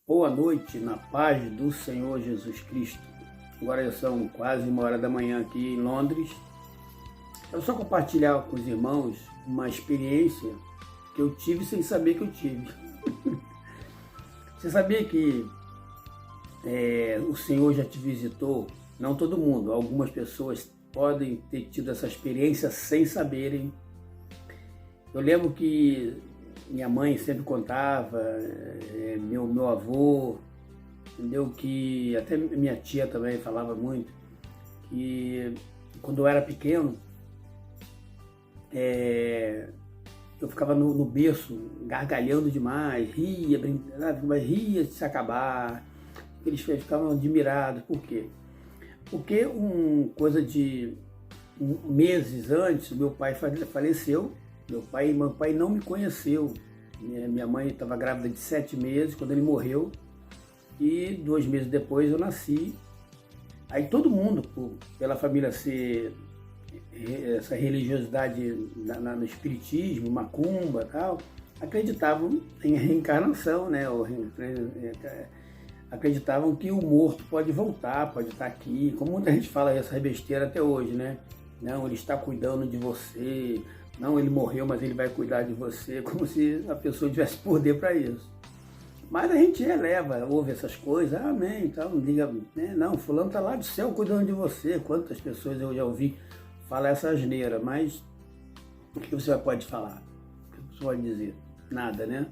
Boa noite, na paz do Senhor Jesus Cristo. Agora já são quase 1h da manhã aqui em Londres. Eu só compartilhar com os irmãos uma experiência que eu tive sem saber que eu tive. Você sabia que o Senhor já te visitou? Não todo mundo, algumas pessoas podem ter tido essa experiência sem saberem. Eu lembro que minha mãe sempre contava, meu avô, entendeu? Que até minha tia também falava muito, que quando eu era pequeno, eu ficava no berço gargalhando demais, ria, brincava, mas ria de se acabar. Eles ficavam admirados. Por quê? Porque coisa de meses antes, meu pai faleceu. Meu pai não me conheceu. Minha mãe estava grávida de 7 meses quando ele morreu. E 2 meses depois eu nasci. Aí todo mundo, pela família ser essa religiosidade no espiritismo, macumba e tal, acreditavam em reencarnação, né? Acreditavam que o morto pode voltar, pode estar aqui. Como muita gente fala essa besteira até hoje, né? Não, ele está cuidando de você. Não, ele morreu, mas ele vai cuidar de você, como se a pessoa tivesse poder para isso. Mas a gente releva, ouve essas coisas, amém, então, não liga, né? Não, fulano está lá do céu cuidando de você. Quantas pessoas eu já ouvi falar essa asneira, mas o que você pode falar? O que você pode dizer? Nada, né?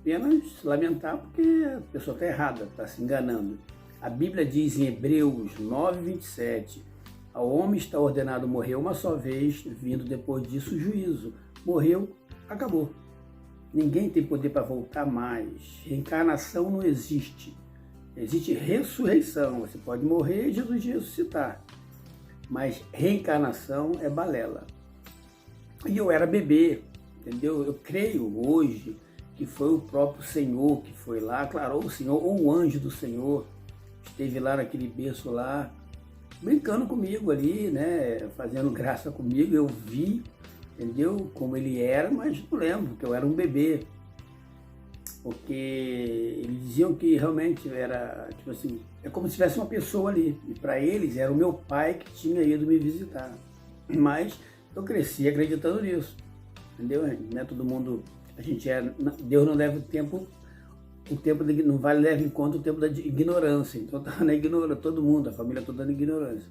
Apenas lamentar porque a pessoa está errada, está se enganando. A Bíblia diz em Hebreus 9:27, ao homem está ordenado morrer uma só vez, vindo depois disso o juízo. Morreu, acabou. Ninguém tem poder para voltar mais. Reencarnação não existe. Existe ressurreição. Você pode morrer e Jesus ressuscitar. Mas reencarnação é balela. E eu era bebê, entendeu? Eu creio hoje que foi o próprio Senhor que foi lá, claro, ou o Senhor, ou o anjo do Senhor, esteve lá naquele berço lá, brincando comigo ali, né, fazendo graça comigo. Eu vi, entendeu, como ele era, mas não lembro, que eu era um bebê. Porque eles diziam que realmente era, tipo assim, é como se tivesse uma pessoa ali. E para eles era o meu pai que tinha ido me visitar. Mas eu cresci acreditando nisso, entendeu? Não é todo mundo, Deus não leva não vai levar em conta o tempo da ignorância. Então tá na ignorância, todo mundo, a família toda na ignorância.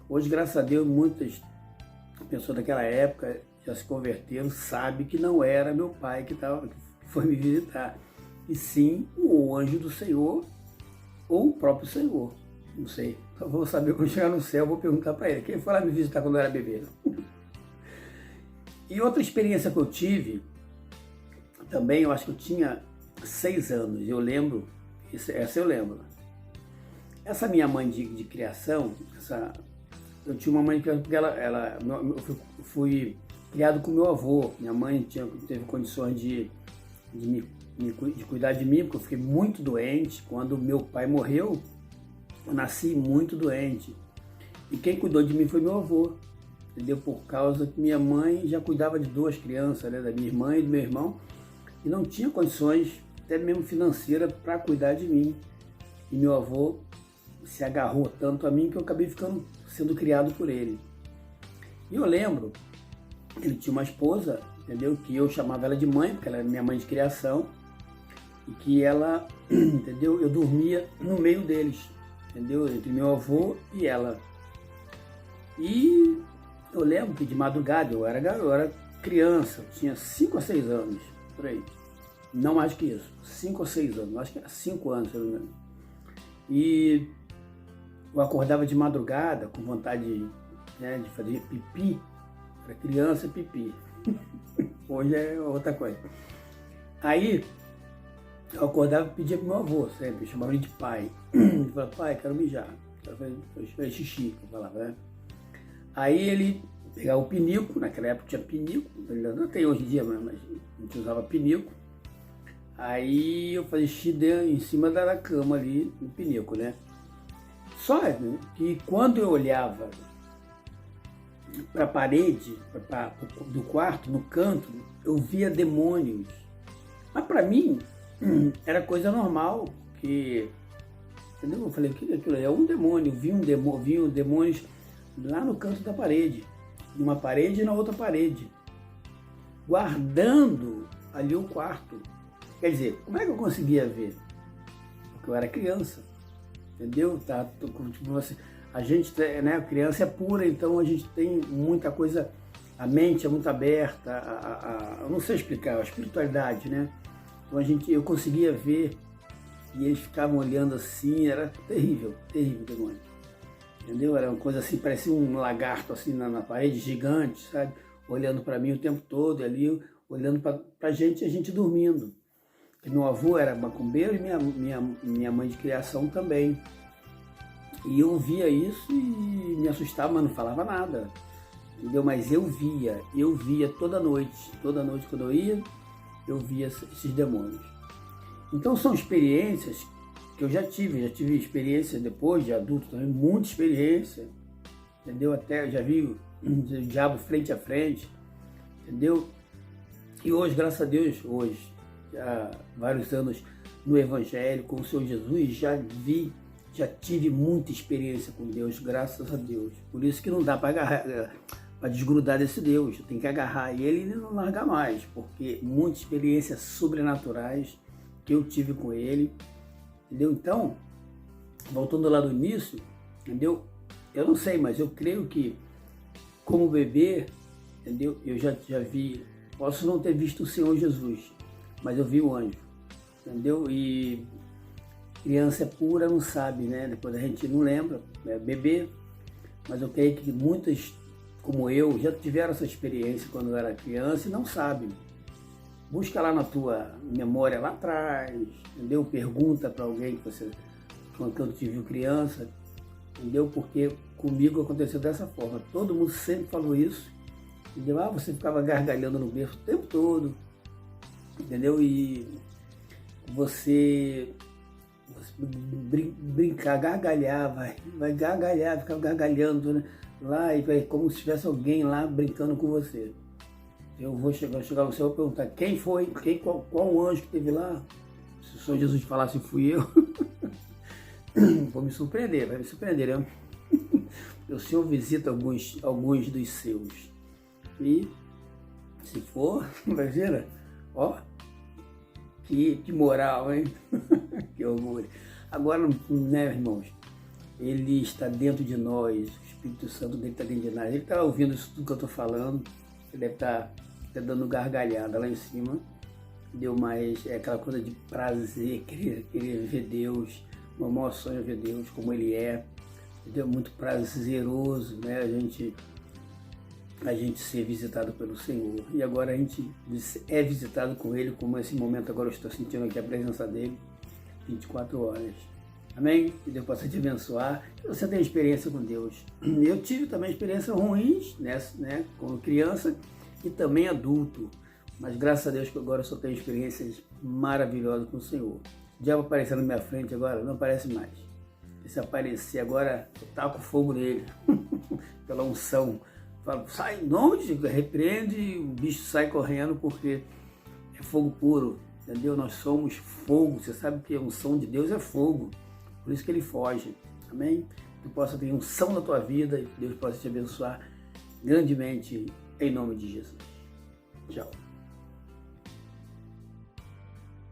Hoje, graças a Deus, muitas pessoas daquela época já se converteram, sabem que não era meu pai que foi me visitar, e sim o anjo do Senhor ou o próprio Senhor, não sei. Então vou saber quando chegar no céu, vou perguntar para ele. Quem foi lá me visitar quando eu era bebê? E outra experiência que eu tive, também eu acho que eu tinha 6 anos, eu lembro, essa eu lembro. Essa minha mãe de criação, eu tinha uma mãe de criação, porque eu fui criado com meu avô. Minha mãe teve condições de cuidar de mim, porque eu fiquei muito doente. Quando meu pai morreu, eu nasci muito doente. E quem cuidou de mim foi meu avô, entendeu? Por causa que minha mãe já cuidava de 2 crianças, né? Da minha irmã e do meu irmão, e não tinha condições, até mesmo financeira, para cuidar de mim. E meu avô se agarrou tanto a mim que eu acabei sendo criado por ele. E eu lembro, ele tinha uma esposa, entendeu? Que eu chamava ela de mãe, porque ela era minha mãe de criação, e que ela, entendeu? Eu dormia no meio deles, entendeu? Entre meu avô e ela. E eu lembro que de madrugada, eu era criança, eu tinha 5 a 6 anos, por aí. Não mais que isso, 5 ou 6 anos, acho que era 5 anos, se eu não me engano. E eu acordava de madrugada com vontade, né, de fazer pipi. Para criança, pipi. Hoje é outra coisa. Aí eu acordava e pedia pro meu avô sempre, eu chamava ele de pai. Ele falava, pai, quero mijar, quero fazer xixi, eu falava, né? Aí ele pegava o pinico, naquela época tinha pinico, não tem hoje em dia, mas a gente usava pinico. Aí eu fazia xixi em cima da cama ali, no pinico, né? Só que quando eu olhava para a parede do quarto, no canto, eu via demônios. Mas para mim era coisa normal, porque, entendeu? Eu falei, o que é aquilo? É um demônio, vi demônios lá no canto da parede, numa parede e na outra parede, guardando ali o quarto. Quer dizer, como é que eu conseguia ver? Porque eu era criança, entendeu? Tipo, a gente, né, a criança é pura, então a gente tem muita coisa, a mente é muito aberta, eu não sei explicar, a espiritualidade, né? Então eu conseguia ver e eles ficavam olhando assim, era terrível, terrível, demônio. Entendeu? Era uma coisa assim, parecia um lagarto assim na parede, gigante, sabe? Olhando para mim o tempo todo, ali, olhando para a gente dormindo. Porque meu avô era macumbeiro e minha mãe de criação também. E eu via isso e me assustava, mas não falava nada. Entendeu? Mas eu via toda noite quando eu ia, eu via esses demônios. Então são experiências que eu já tive experiência depois de adulto também, muita experiência, entendeu? Até eu já vi o diabo frente a frente, entendeu? E hoje, graças a Deus, já vários anos no Evangelho, com o Senhor Jesus, já tive muita experiência com Deus, graças a Deus. Por isso que não dá para desgrudar desse Deus, tem que agarrar ele e não largar mais, porque muitas experiências sobrenaturais que eu tive com ele, entendeu? Então, voltando lá do início, entendeu? Eu não sei, mas eu creio que como bebê, entendeu? Eu já vi, posso não ter visto o Senhor Jesus, mas eu vi o anjo, entendeu? E criança é pura, não sabe, né? Depois a gente não lembra, é bebê, mas eu creio que muitas, como eu, já tiveram essa experiência quando eu era criança e não sabem. Busca lá na tua memória lá atrás, entendeu? Pergunta para alguém quando eu te viu criança, entendeu? Porque comigo aconteceu dessa forma. Todo mundo sempre falou isso, entendeu? Ah, você ficava gargalhando no berço o tempo todo, entendeu? E você brincar, gargalhar, vai gargalhar, ficar gargalhando, né? Lá e vai como se tivesse alguém lá brincando com você. Eu vou chegar no céu e perguntar quem foi, qual anjo que esteve lá. Se o Senhor Jesus falasse fui eu, vou me surpreender, vai me surpreender, né? O Senhor visita alguns dos seus. E se for, imagina, ó, que moral, hein? Que orgulho. Agora, né, irmãos, Ele está dentro de nós, o Espírito Santo dele está dentro de nós. Ele está ouvindo isso tudo que eu estou falando, ele deve estar dando gargalhada lá em cima, entendeu? Mas é aquela coisa de prazer, querer ver Deus, o meu maior sonho é ver Deus como Ele é, entendeu? Muito prazeroso, né? A gente ser visitado pelo Senhor. E agora a gente é visitado com Ele, como esse momento agora eu estou sentindo aqui a presença dEle, 24 horas. Amém? Que Deus possa te abençoar. Que você tenha experiência com Deus. Eu tive também experiências ruins, né, como criança e também adulto. Mas graças a Deus que agora eu só tenho experiências maravilhosas com o Senhor. O diabo aparecendo na minha frente agora, não aparece mais. E se aparecer agora, eu taco fogo nele. Pela unção. Falo, sai, em nome de Deus, repreende e o bicho sai correndo porque é fogo puro. Entendeu? Nós somos fogo. Você sabe que a unção de Deus é fogo. Por isso que ele foge. Amém? Que possa ter unção na tua vida e que Deus possa te abençoar grandemente em nome de Jesus. Tchau.